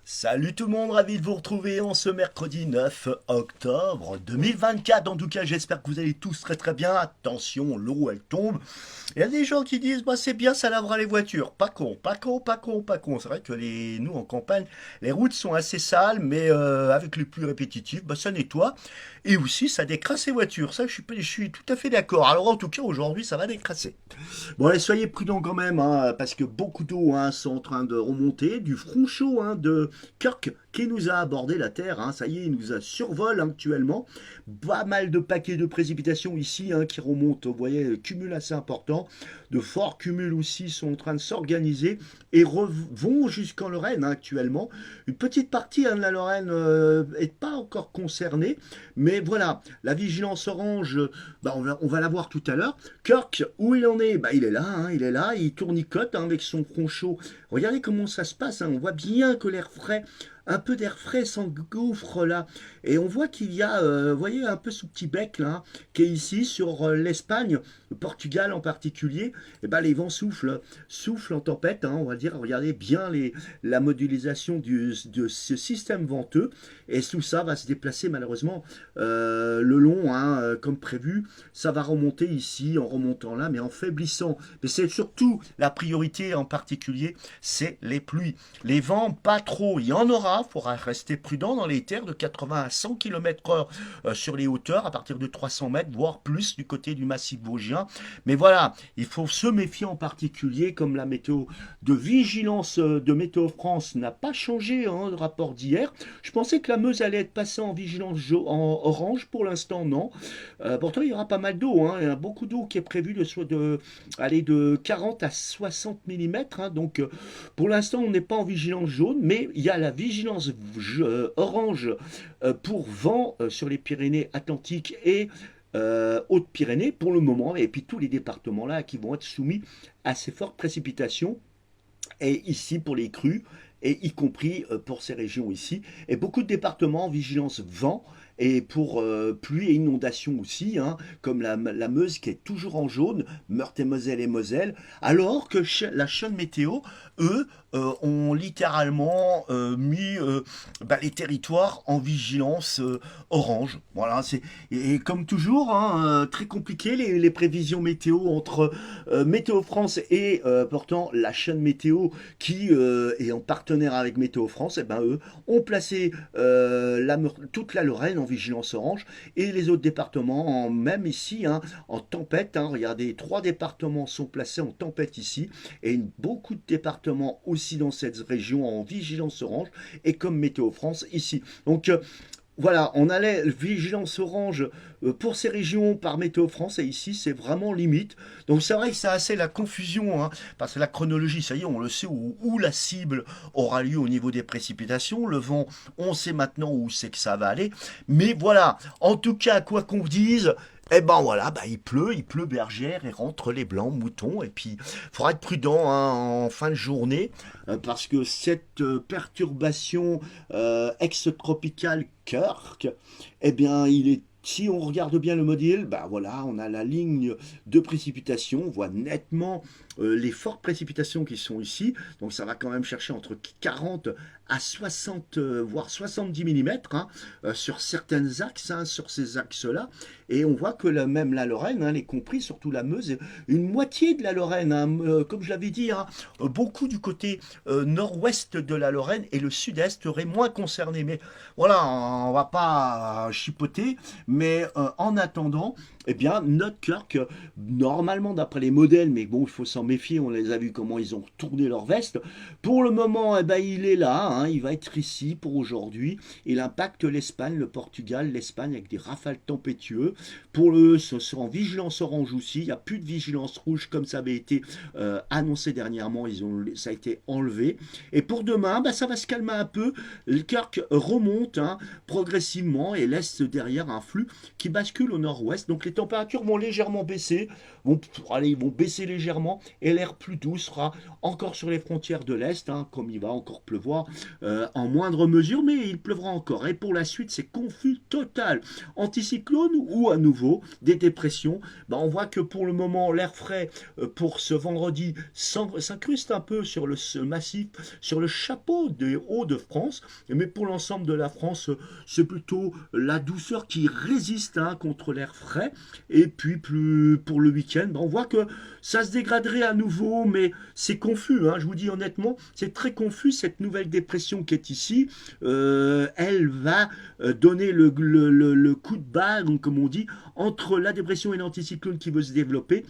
Salut tout le monde, ravi de vous retrouver en ce mercredi 9 octobre 2024. En tout cas, j'espère que vous allez tous très très bien. Attention, l'eau elle tombe. Il y a des gens qui disent bah c'est bien, ça lavera les voitures. Pas con, pas con, pas con, pas con. C'est vrai que nous en campagne, les routes sont assez sales, mais avec les pluies répétitives, bah ça nettoie. Et aussi, ça décrasse les voitures. Ça, je suis tout à fait d'accord. Alors en tout cas, aujourd'hui, ça va décrasser. Bon, allez, soyez prudents quand même, hein, parce que beaucoup d'eau sont en train de remonter. Du front chaud de Kirk qui nous a abordé la Terre. Ça y est, il nous a survol actuellement. Pas mal de paquets de précipitations ici qui remontent. Vous voyez, cumul assez important. De forts cumuls aussi sont en train de s'organiser et vont jusqu'en Lorraine actuellement. Une petite partie de la Lorraine n'est pas encore concernée, mais voilà, la vigilance orange, on va la voir tout à l'heure. Kirk, où il en est? Il est là, il est là, il tournicote avec son front chaud. Regardez comment ça se passe, on voit bien que l'air frais, un peu d'air frais s'engouffre là. Et on voit qu'il y a, vous voyez, un peu ce petit bec là, qui est ici sur l'Espagne, le Portugal en particulier. Et les vents soufflent en tempête, on va dire. Regardez bien la modélisation de ce système venteux. Et tout ça va se déplacer malheureusement le long, comme prévu. Ça va remonter ici en remontant là, mais en faiblissant. Mais c'est surtout la priorité en particulier, c'est les pluies. Les vents, pas trop. Il y en aura, il faudra rester prudent dans les terres de 80 à 100 km/h sur les hauteurs, à partir de 300 mètres, voire plus du côté du massif vosgien. Mais voilà, il faut se méfier en particulier, comme la météo de vigilance de Météo France n'a pas changé le rapport d'hier. Je pensais que la Meuse allait être passée en vigilance en orange, pour l'instant non. Pourtant il y aura pas mal d'eau, il y a beaucoup d'eau qui est prévue de 40 à 60 mm. Donc pour l'instant on n'est pas en vigilance jaune, mais il y a la vigilance orange pour vent sur les Pyrénées-Atlantiques et Hautes-Pyrénées pour le moment, et puis tous les départements là qui vont être soumis à ces fortes précipitations, et ici pour les crues, et y compris pour ces régions ici, et beaucoup de départements en vigilance vent, et pour pluie et inondation aussi, comme la Meuse qui est toujours en jaune, Meurthe-et-Moselle et Moselle, alors que la chaîne météo, eux, ont littéralement mis les territoires en vigilance orange. Voilà, et comme toujours, très compliqué les prévisions météo entre Météo France et pourtant la chaîne météo qui est en partenaire avec Météo France. Et eux ont placé toute la Lorraine en vigilance orange et les autres départements, même ici, en tempête. Regardez, 3 départements sont placés en tempête ici, et beaucoup de départements aussi dans cette région en vigilance orange, et comme Météo France ici. Donc voilà, on allait vigilance orange pour ces régions par Météo France, et ici c'est vraiment limite. Donc c'est vrai que c'est assez la confusion, parce que la chronologie, ça y est, on le sait où la cible aura lieu au niveau des précipitations. Le vent, on sait maintenant où c'est que ça va aller. Mais voilà, en tout cas, quoi qu'on dise, voilà, il pleut bergère et rentre les blancs moutons. Et puis, il faudra être prudent en fin de journée, parce que cette perturbation ex-tropicale Kirk, il est, si on regarde bien le modèle, voilà, on a la ligne de précipitation, on voit nettement les fortes précipitations qui sont ici. Donc ça va quand même chercher entre 40 à 60, voire 70 mm sur certains axes, sur ces axes-là. Et on voit que même la Lorraine, elle est comprise, surtout la Meuse, une moitié de la Lorraine, comme je l'avais dit, beaucoup du côté nord-ouest de la Lorraine, et le sud-est serait moins concerné. Mais voilà, on va pas chipoter, mais en attendant, notre Kirk, normalement d'après les modèles, mais bon, il faut s'en méfier, on les a vus comment ils ont tourné leur veste. Pour le moment, il est là, il va être ici pour aujourd'hui. Il impacte l'Espagne, le Portugal, l'Espagne avec des rafales tempétueux. Pour ce sera en vigilance orange aussi, il n'y a plus de vigilance rouge comme ça avait été annoncé dernièrement, ça a été enlevé. Et pour demain, ça va se calmer un peu. Le Kirk remonte progressivement et laisse derrière un flux qui bascule au nord-ouest. Donc les températures vont légèrement baisser, ils vont baisser légèrement, et l'air plus doux sera encore sur les frontières de l'Est, hein, comme il va encore pleuvoir en moindre mesure, mais il pleuvra encore. Et pour la suite, c'est confus total. Anticyclone ou à nouveau des dépressions. Ben, on voit que pour le moment, l'air frais pour ce vendredi s'incruste un peu sur le massif, sur le chapeau des Hauts-de-France, mais pour l'ensemble de la France, c'est plutôt la douceur qui résiste, hein, contre l'air frais. Et puis plus pour le week-end, ben, on voit que ça se dégraderait à nouveau, mais c'est confus, hein, je vous dis honnêtement, c'est très confus cette nouvelle dépression qui est ici. Elle va donner le coup de barre, donc, comme on dit, entre la dépression et l'anticyclone qui veut se développer.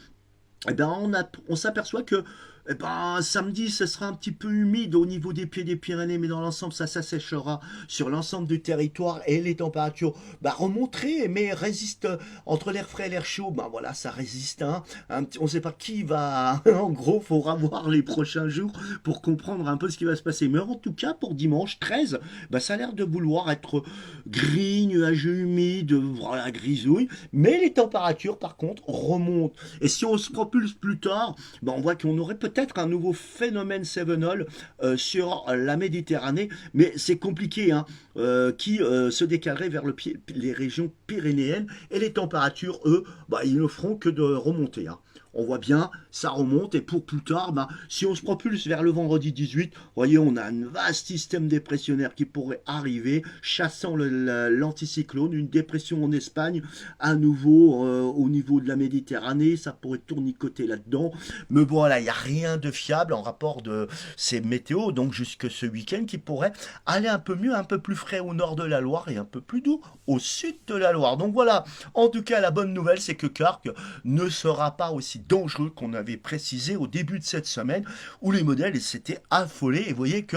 Eh ben on s'aperçoit que eh ben, samedi, ce sera un petit peu humide au niveau des pieds des Pyrénées, mais dans l'ensemble, ça s'asséchera sur l'ensemble du territoire et les températures remonteraient, mais résistent entre l'air frais et l'air chaud. Ben voilà, ça résiste. Hein. On ne sait pas qui va. En gros, il faudra voir les prochains jours pour comprendre un peu ce qui va se passer. Mais en tout cas, pour dimanche 13, ben, ça a l'air de vouloir être gris, nuageux, humide, voilà, grisouille. Mais les températures, par contre, remontent. Et si on se propulse plus tard, ben, on voit qu'on aurait peut-être un nouveau phénomène Sevenol sur la Méditerranée, mais c'est compliqué, hein, qui se décalerait vers les régions pyrénéennes, et les températures, eux, bah, ils ne feront que de remonter. Hein. On voit bien, ça remonte, et pour plus tard, bah, si on se propulse vers le vendredi 18, vous voyez, on a un vaste système dépressionnaire qui pourrait arriver, chassant l'anticyclone, une dépression en Espagne, à nouveau au niveau de la Méditerranée, ça pourrait tournicoter là-dedans. Mais voilà, il n'y a rien de fiable en rapport de ces météos, donc jusque ce week-end, qui pourrait aller un peu mieux, un peu plus frais au nord de la Loire et un peu plus doux au sud de la Loire. Donc voilà, en tout cas, la bonne nouvelle, c'est que Carc ne sera pas aussi dangereux qu'on avait précisé au début de cette semaine, où les modèles s'étaient affolés. Et vous voyez que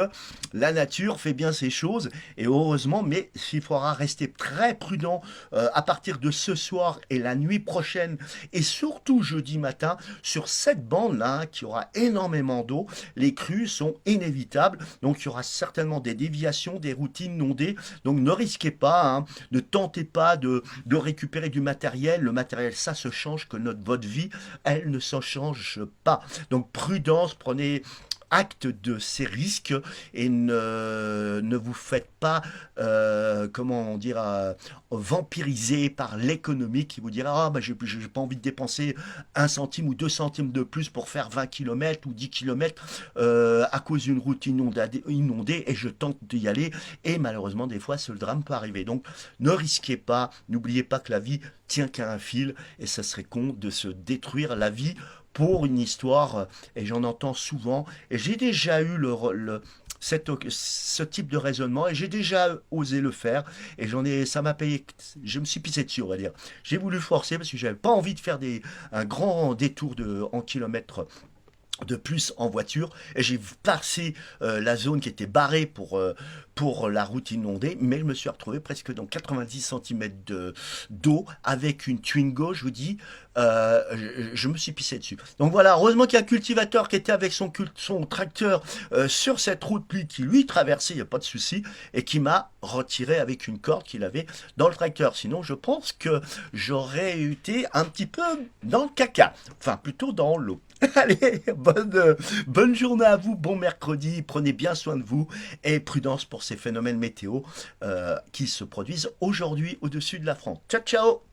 la nature fait bien ses choses, et heureusement, mais il faudra rester très prudent à partir de ce soir et la nuit prochaine, et surtout jeudi matin, sur cette bande-là, qui aura énormément d'eau. Les crues sont inévitables, donc il y aura certainement des déviations, des routes inondées, donc ne risquez pas, hein, ne tentez pas de récupérer du matériel. Le matériel, ça se change, que votre vie, elle ne s'en change pas. Donc prudence, prenez acte de ces risques, et ne vous faites pas, comment dire, vampiriser par l'économie qui vous dira ah, bah, j'ai pas envie de dépenser 1 centime ou 2 centimes de plus pour faire 20 km ou 10 km à cause d'une route inondée, et je tente d'y aller, et malheureusement des fois ce drame peut arriver. Donc ne risquez pas, n'oubliez pas que la vie tient qu'à un fil, et ça serait con de se détruire la vie pour une histoire, et j'en entends souvent, et j'ai déjà eu ce type de raisonnement, et j'ai déjà osé le faire, et ça m'a payé, je me suis pissé dessus, on va dire. J'ai voulu forcer parce que j'avais pas envie de faire un grand détour en kilomètres de plus en voiture, et j'ai passé la zone qui était barrée pour la route inondée, mais je me suis retrouvé presque dans 90 cm d'eau avec une Twingo, je vous dis, je me suis pissé dessus. Donc voilà, heureusement qu'il y a un cultivateur qui était avec son tracteur sur cette route qui lui traversait, il n'y a pas de souci, et qui m'a retiré avec une corde qu'il avait dans le tracteur. Sinon, je pense que j'aurais été un petit peu dans le caca, enfin plutôt dans l'eau. Allez, bonne journée à vous, bon mercredi, prenez bien soin de vous, et prudence pour ces phénomènes météo qui se produisent aujourd'hui au-dessus de la France. Ciao, ciao!